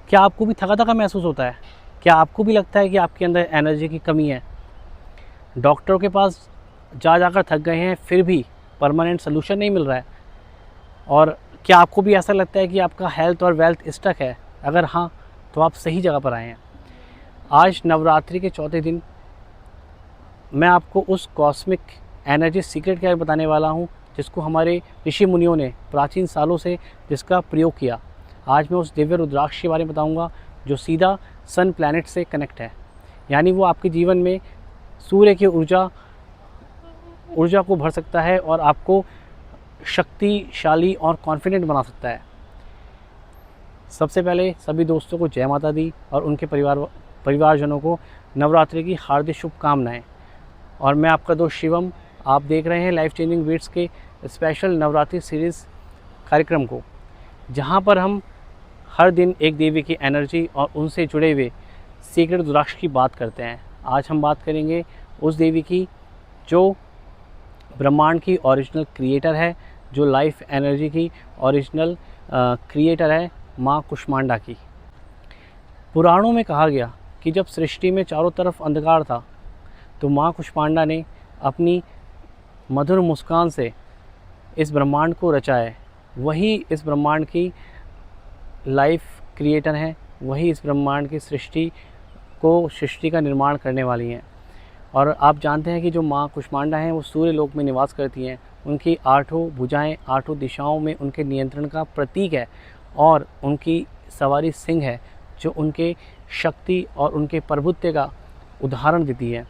क्या आपको भी थका-थका महसूस होता है? क्या आपको भी लगता है कि आपके अंदर एनर्जी की कमी है? डॉक्टरों के पास जा-जाकर थक गए हैं, फिर भी परमानेंट सॉल्यूशन नहीं मिल रहा है? और क्या आपको भी ऐसा लगता है कि आपका हेल्थ और वेल्थ स्टक है? अगर हाँ, तो आप सही जगह पर आए हैं। आज नवरात्रि के चौथे दिन मैं आपको उस कॉस्मिक एनर्जी सीक्रेट क्या बताने वाला हूँ, जिसको हमारे ऋषि मुनियों ने प्राचीन सालों से जिसका प्रयोग किया। आज मैं उस दिव्य रुद्राक्ष के बारे में बताऊँगा, जो सीधा सन प्लैनेट से कनेक्ट है। यानी वो आपके जीवन में सूर्य की ऊर्जा को भर सकता है और आपको शक्तिशाली और कॉन्फिडेंट बना सकता है। सबसे पहले सभी दोस्तों को जय माता दी और उनके परिवारजनों को नवरात्रि की हार्दिक शुभकामनाएं। और मैं आपका दोस्त शिवम, आप देख रहे हैं लाइफ चेंजिंग बीट्स के स्पेशल नवरात्रि सीरीज़ कार्यक्रम को, जहां पर हम हर दिन एक देवी की एनर्जी और उनसे जुड़े हुए सीक्रेट रुद्राक्ष की बात करते हैं। आज हम बात करेंगे उस देवी की जो ब्रह्मांड की ओरिजिनल क्रिएटर है, जो लाइफ एनर्जी की ओरिजिनल क्रिएटर है, माँ कुष्मांडा की। पुराणों में कहा गया कि जब सृष्टि में चारों तरफ अंधकार था, तो माँ कुष्मांडा ने अपनी मधुर मुस्कान से इस ब्रह्मांड को रचा है। वही इस ब्रह्मांड की लाइफ क्रिएटर हैं, वही इस ब्रह्मांड की सृष्टि का निर्माण करने वाली हैं। और आप जानते हैं कि जो माँ कुष्मांडा हैं वो सूर्य लोक में निवास करती हैं। उनकी आठों भुजाएं आठों दिशाओं में उनके नियंत्रण का प्रतीक है, और उनकी सवारी सिंह है, जो उनके शक्ति और उनके प्रभुत्व का उदाहरण देती है।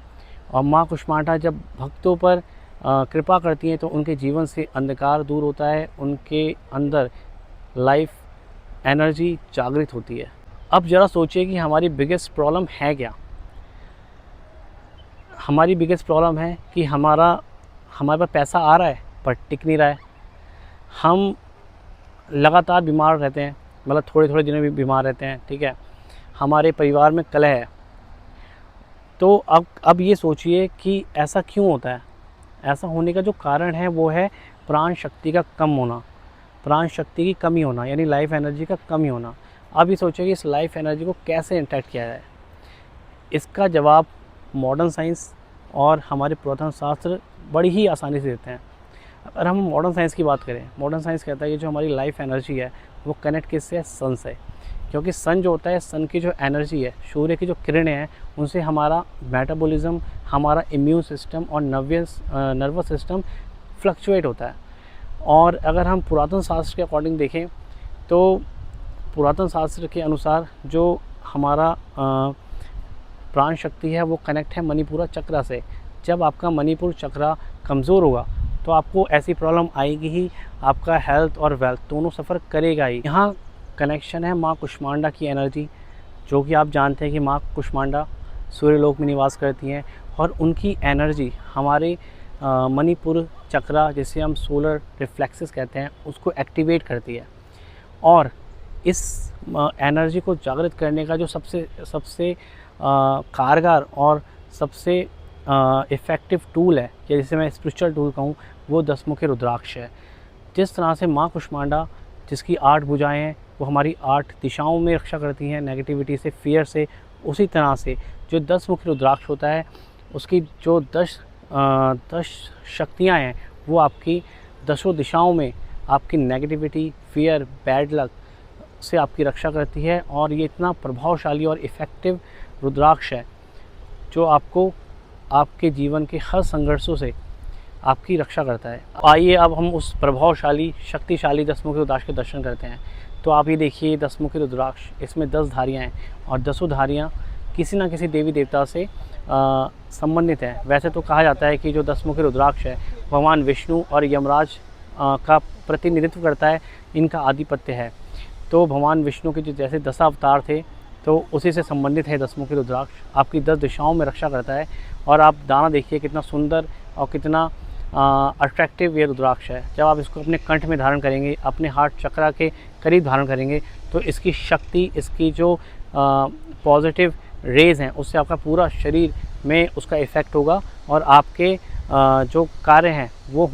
और माँ कुष्मांडा जब भक्तों पर कृपा करती हैं तो उनके जीवन से अंधकार दूर होता है, उनके अंदर लाइफ एनर्जी जागृत होती है। अब ज़रा सोचिए कि हमारी बिगेस्ट प्रॉब्लम है क्या? हमारी बिगेस्ट प्रॉब्लम है कि हमारे पास पैसा आ रहा है पर टिक नहीं रहा है। हम लगातार बीमार रहते हैं, मतलब थोड़े दिनों में बीमार रहते हैं, ठीक है। हमारे परिवार में कलह है। तो अब ये सोचिए कि ऐसा क्यों होता है? ऐसा होने का जो कारण है वो है प्राण शक्ति का कम होना, प्राण शक्ति की कमी होना, यानी लाइफ एनर्जी का कमी होना। अब ये सोचिए कि इस लाइफ एनर्जी को कैसे इंटैक्ट किया जाए। इसका जवाब मॉडर्न साइंस और हमारे पुरातन शास्त्र बड़ी ही आसानी से देते हैं। अगर हम मॉडर्न साइंस की बात करें, मॉडर्न साइंस कहता है कि जो हमारी लाइफ एनर्जी है वो कनेक्ट किससे है? सन से। क्योंकि सन जो होता है, सन की जो एनर्जी है, सूर्य की जो किरणें हैं, उनसे हमारा मेटाबॉलिज्म, हमारा इम्यून सिस्टम और नर्वस सिस्टम फ्लक्चुएट होता है। और अगर हम पुरातन शास्त्र के अकॉर्डिंग देखें तो पुरातन शास्त्र के अनुसार जो हमारा प्राण शक्ति है वो कनेक्ट है मणिपुरा चक्र से। जब आपका मणिपुर चक्र कमज़ोर होगा तो आपको ऐसी प्रॉब्लम आएगी ही, आपका हेल्थ और वेल्थ दोनों सफ़र करेगा ही। यहाँ कनेक्शन है माँ कुष्मांडा की एनर्जी, जो कि आप जानते हैं कि माँ कुष्मांडा सूर्यलोक में निवास करती हैं, और उनकी एनर्जी हमारे मणिपुर चक्र, जिसे हम सोलर रिफ्लेक्सेस कहते हैं, उसको एक्टिवेट करती है। और इस एनर्जी को जागृत करने का जो सबसे कारगर और सबसे इफ़ेक्टिव टूल है, या जिसे मैं स्पिरिचुअल टूल कहूँ, वो दसमुखी रुद्राक्ष है। जिस तरह से माँ कुष्मांडा, जिसकी 8 भुजाएँ हैं, वो हमारी 8 दिशाओं में रक्षा करती हैं नेगेटिविटी से, फियर से, उसी तरह से जो 10 मुखी रुद्राक्ष होता है, उसकी जो 10 शक्तियाँ हैं, वो आपकी 10 दिशाओं में आपकी नेगेटिविटी, फियर, बैड लक से आपकी रक्षा करती है। और ये इतना प्रभावशाली और इफ़ेक्टिव रुद्राक्ष है जो आपको आपके जीवन के हर संघर्षों से आपकी रक्षा करता है। आइए अब हम उस प्रभावशाली शक्तिशाली दसमुखी रुद्राक्ष के दर्शन करते हैं। तो आप ये देखिए, दसमुखी रुद्राक्ष, इसमें 10 धारियाँ हैं, और 10 धारियाँ किसी न किसी देवी देवता से संबंधित हैं। वैसे तो कहा जाता है कि जो दसमुखी रुद्राक्ष है भगवान विष्णु और यमराज का प्रतिनिधित्व करता है, इनका आधिपत्य है। तो भगवान विष्णु के जो जैसे 10 अवतार थे, तो उसी से संबंधित है दसमुखी रुद्राक्ष। आपकी 10 दिशाओं में रक्षा करता है। और आप दाना देखिए कितना सुंदर और कितना अट्रैक्टिव ये रुद्राक्ष है। जब आप इसको अपने कंठ में धारण करेंगे, अपने हार्ट चक्र के करीब धारण करेंगे, तो इसकी शक्ति, इसकी जो पॉजिटिव रेज़ हैं, उससे आपका पूरा शरीर में उसका इफ़ेक्ट होगा, और आपके जो कार्य हैं वो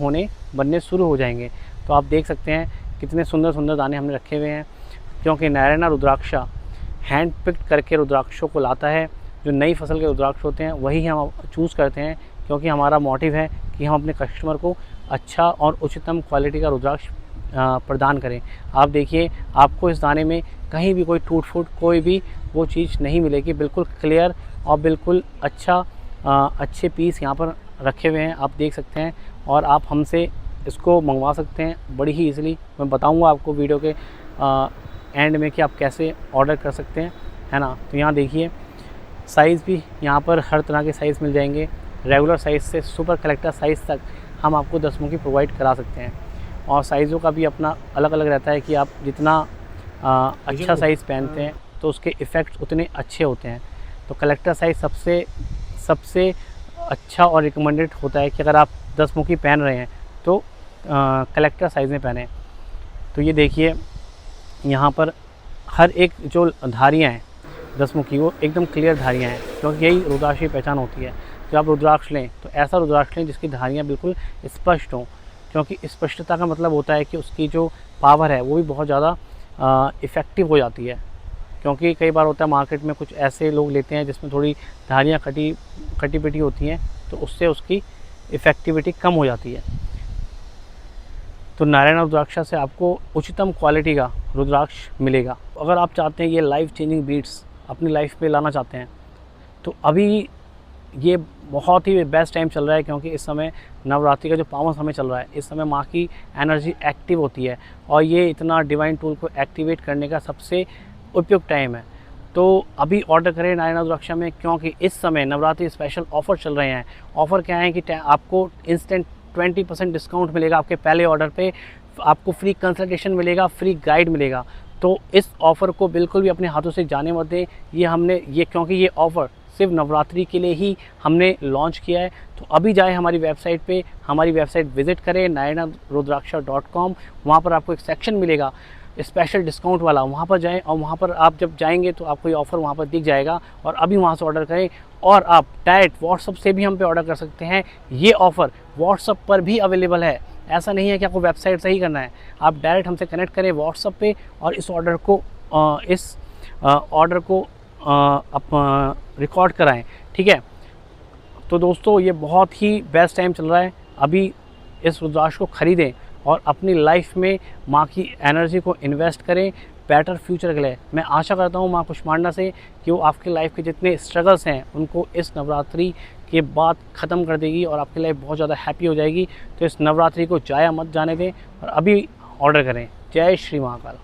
बनने शुरू हो जाएंगे। तो आप देख सकते हैं कितने सुंदर सुंदर दाने हमने रखे हुए हैं, क्योंकि नारायणा रुद्राक्षा हैंड पिक्ड करके रुद्राक्षों को लाता है। जो नई फसल के रुद्राक्ष होते हैं वही हम चूज़ करते हैं, क्योंकि हमारा मोटिव है कि हम अपने कस्टमर को अच्छा और उच्चतम क्वालिटी का रुद्राक्ष प्रदान करें। आप देखिए, आपको इस दाने में कहीं भी कोई टूट फूट कोई भी वो चीज़ नहीं मिलेगी। बिल्कुल क्लियर और बिल्कुल अच्छे पीस यहाँ पर रखे हुए हैं, आप देख सकते हैं। और आप हमसे इसको मंगवा सकते हैं बड़ी ही ईज़िली। मैं बताऊंगा आपको वीडियो के एंड में कि आप कैसे ऑर्डर कर सकते हैं, है ना। तो यहाँ देखिए, साइज़ भी यहाँ पर हर तरह के साइज़ मिल जाएंगे। रेगुलर साइज़ से सुपर कलेक्टर साइज़ तक हम आपको 10 मुखी प्रोवाइड करा सकते हैं। और साइज़ों का भी अपना अलग अलग रहता है कि आप जितना अच्छा साइज़ पहनते हैं तो उसके इफ़ेक्ट्स उतने अच्छे होते हैं। तो कलेक्टर साइज़ सबसे अच्छा और रिकमेंडेड होता है कि अगर आप 10 मुखी पहन रहे हैं तो कलेक्टर साइज़ में पहने। तो ये देखिए, यहाँ पर हर एक जो धारियाँ हैं 10 मुखी, वो एकदम क्लियर धारियाँ हैं, क्योंकि यही रुद्राक्ष की पहचान होती है। जब आप रुद्राक्ष लें तो ऐसा रुद्राक्ष लें जिसकी धारियाँ बिल्कुल स्पष्ट हों, क्योंकि स्पष्टता का मतलब होता है कि उसकी जो पावर है वो भी बहुत ज़्यादा इफ़ेक्टिव हो जाती है। क्योंकि कई बार होता है मार्केट में कुछ ऐसे लोग लेते हैं जिसमें थोड़ी धारियाँ कटी पिटी होती हैं, तो उससे उसकी इफ़ेक्टिविटी कम हो जाती है। तो नारायण रुद्राक्ष से आपको उच्चतम क्वालिटी का रुद्राक्ष मिलेगा। अगर आप चाहते हैं ये लाइफ चेंजिंग बीट्स अपनी लाइफ में लाना चाहते हैं, तो अभी ये बहुत ही बेस्ट टाइम चल रहा है, क्योंकि इस समय नवरात्रि का जो पावन समय चल रहा है, इस समय माँ की एनर्जी एक्टिव होती है और ये इतना डिवाइन टूल को एक्टिवेट करने का सबसे उपयुक्त टाइम है। तो अभी ऑर्डर करें नारायण रुद्राक्ष में, क्योंकि इस समय नवरात्रि स्पेशल ऑफ़र चल रहे हैं। ऑफ़र क्या है कि आपको इंस्टेंट 20% डिस्काउंट मिलेगा आपके पहले ऑर्डर पे, आपको फ्री कंसल्टेशन मिलेगा, फ्री गाइड मिलेगा। तो इस ऑफ़र को बिल्कुल भी अपने हाथों से जाने मत दें। क्योंकि ये ऑफ़र सिर्फ नवरात्रि के लिए ही हमने लॉन्च किया है। तो अभी जाएँ हमारी वेबसाइट पे, हमारी वेबसाइट विज़िट करें narayanrudraksha.com। वहाँ पर आपको एक सेक्शन मिलेगा स्पेशल डिस्काउंट वाला, वहाँ पर जाएं और वहाँ पर आप जब जाएंगे तो आपको ये ऑफ़र वहाँ पर दिख जाएगा और अभी वहाँ से ऑर्डर करें। और आप डायरेक्ट व्हाट्सअप से भी हम पे ऑर्डर कर सकते हैं। ये ऑफ़र व्हाट्सअप पर भी अवेलेबल है, ऐसा नहीं है कि आपको वेबसाइट से ही करना है। आप डायरेक्ट हमसे कनेक्ट करें व्हाट्सअप पे और इस ऑर्डर को आप रिकॉर्ड कराएं, ठीक है। तो दोस्तों, ये बहुत ही बेस्ट टाइम चल रहा है, अभी इस रुद्राक्ष को ख़रीदें और अपनी लाइफ में माँ की एनर्जी को इन्वेस्ट करें बेटर फ्यूचर के लिए। मैं आशा करता हूँ माँ कुष्मांडा से कि वो आपकी लाइफ के जितने स्ट्रगल्स हैं उनको इस नवरात्रि के बाद ख़त्म कर देगी और आपकी लाइफ बहुत ज़्यादा हैप्पी हो जाएगी। तो इस नवरात्रि को जाया मत जाने दें और अभी ऑर्डर करें। जय श्री महाकाल।